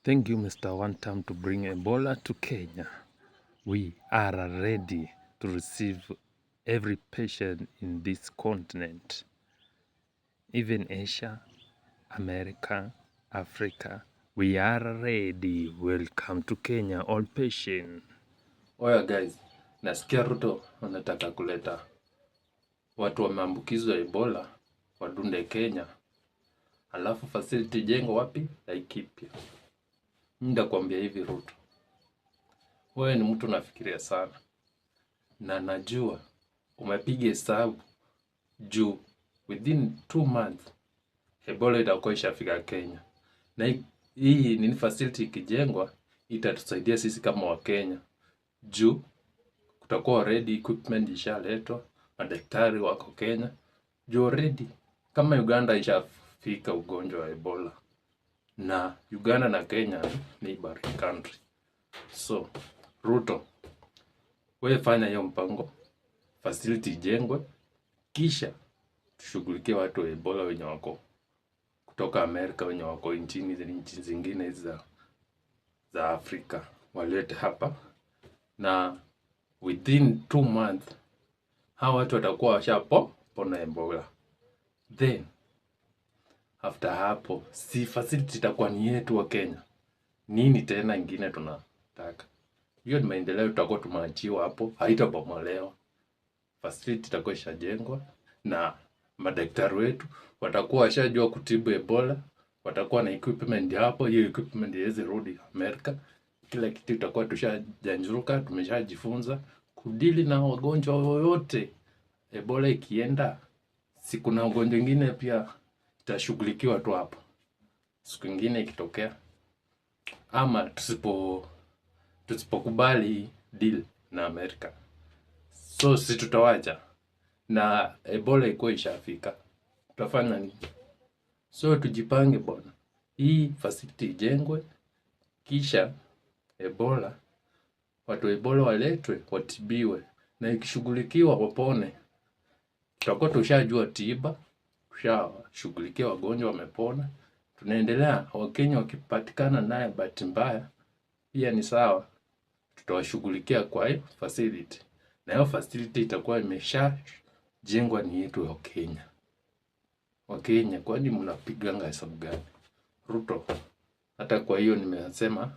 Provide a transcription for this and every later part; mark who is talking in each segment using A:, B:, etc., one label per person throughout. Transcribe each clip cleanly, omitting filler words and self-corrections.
A: Thank you, Mr. One Time, to bring Ebola to Kenya. We are ready to receive every patient in this continent, even Asia, America, Africa. We are ready. Welcome to Kenya, all patients.
B: Oya guys, nasikia Ruto wanataka kuleta watu wameambukizwa Ebola wadunde Kenya, alafu facility jengo wapi? Laikipia. Ndakwambia hivi Ruto, wewe ni mtu nafikiria sana, na najua umepiga hesabu juu within 2 months Ebola itakuwa ishafika Kenya, na hii ni facility ikijengwa itatusaidia sisi kama Wakenya juu kutakuwa already equipment ishaletwa, madaktari wako Kenya juu already. Kama Uganda ishafika ugonjwa wa Ebola, na Uganda na Kenya ni neighboring country. So Ruto, wewe fanya hiyo mpango, facility ijengwe, kisha tushughulikie watu wa Ebola wenye wako kutoka Amerika, wenye wako nchi zingine za Afrika, walete hapa, na within 2 months hawa watu watakuwa washapona Ebola. Then after hapo, si facility itakuwa ni yetu wa Kenya. Nini tena ingine tunataka? Hiyo ni maendeleo tutakuwa tumeachiwa hapo, haitabomolewa. Facility itakuwa ishajengwa na madaktari wetu watakuwa washajua kutibu Ebola, watakuwa na equipment hapo. Hiyo equipment iweze rudi Amerika. Kila kitu itakuwa tushajanjuruka, tumeshajifunza kudili na wagonjwa wote. Ebola ikienda, siku na ugonjwa mwingine pia itashughulikiwa tu hapo. Siku nyingine ikitokea, ama tusipokubali deal na Amerika, so si tutawacha na Ebola iko ishafika, tutafanya nini? So tujipange bwana, hii facility ijengwe, kisha Ebola, watu wa Ebola waletwe watibiwe, na ikishughulikiwa wapone. Tutakuwa tushajua tiba, tushashughulikia wagonjwa wamepona, tunaendelea. Wakenya wakipatikana naye bahati mbaya pia ni sawa, tutawashughulikia kwa hiyo facility, na hiyo facility itakuwa imeshajengwa ni yetu ya Kenya. Wakenya, kwani mnapiganga hesabu gani? Ruto, hata kwa hiyo nimesema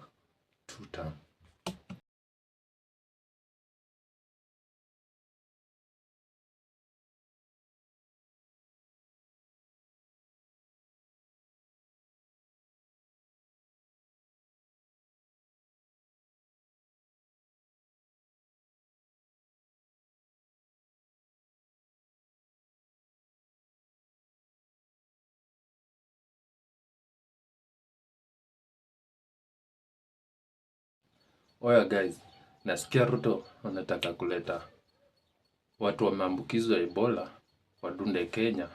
B: tuta Oya guys, nasikia Ruto wanataka kuleta watu wameambukizwa Ebola wadunde Kenya,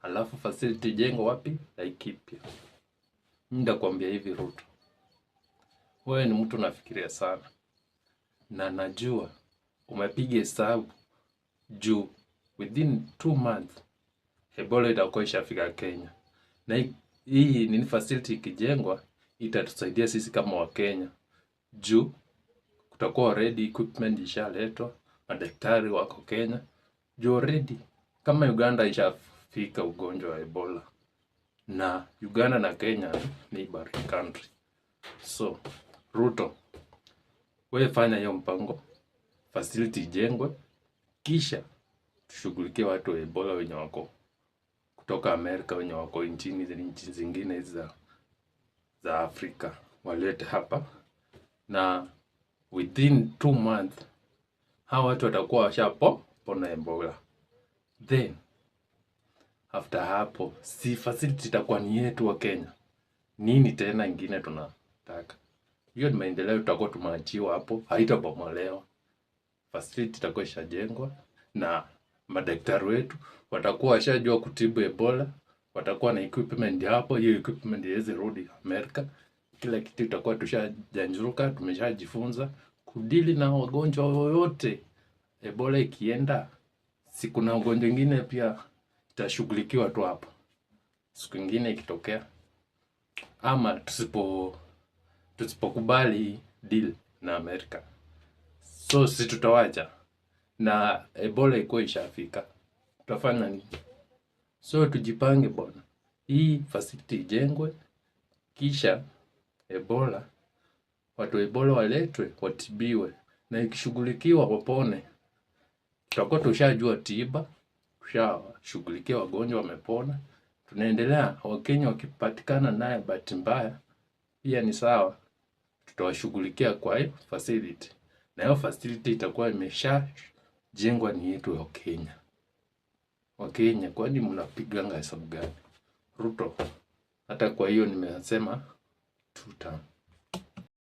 B: alafu facility jengo wapi? Laikipia. Ndakwambia hivi Ruto, wewe ni mtu nafikiria sana, na najua umepiga hesabu juu within 2 months Ebola itakuwa ishafika Kenya, na hii ni facility ikijengwa itatusaidia sisi kama Wakenya juu kutakuwa already equipment ishaletwa, madaktari wako Kenya juu already. Kama Uganda ishafika ugonjwa wa Ebola, na Uganda na Kenya ni neighboring country. So Ruto, wewe fanya hiyo mpango, facility ijengwe, kisha tushughulikie watu wa Ebola wenye wako kutoka Amerika, wenye wako nchi zingine za Afrika, walete hapa, na within 2 months hawa watu watakuwa washapona Ebola. Then after hapo, si facility itakuwa ni yetu wa Kenya. Nini tena ingine tunataka? Hiyo ni maendeleo tutakuwa tumeachiwa hapo, haitabomolewa. Facility itakuwa ishajengwa na madaktari wetu watakuwa washajua kutibu Ebola, watakuwa na equipment hapo. Hiyo equipment iweze rudi Amerika. Kila kitu itakuwa tushajanjuruka, tumeshajifunza kudili na wagonjwa wote. Ebola ikienda, siku na ugonjwa mwingine pia itashughulikiwa tu hapo. Siku nyingine ikitokea, ama tusipokubali hii deal na Amerika. So si tutawacha na Ebola iko ishafika, tutafanya nini? So tujipange bwana, hii facility ijengwe, kisha Ebola, watu wa Ebola waletwe watibiwe, na ikishughulikiwa wapone. Tutakuwa tushajua tiba, tushashughulikia wagonjwa wamepona, tunaendelea. Wakenya wakipatikana naye bahati mbaya pia ni sawa, tutawashughulikia kwa hiyo facility, na hiyo facility itakuwa imeshajengwa ni yetu ya Kenya. Wakenya, kwani mnapiganga hesabu gani? Ruto, hata kwa hiyo nimesema 2 term.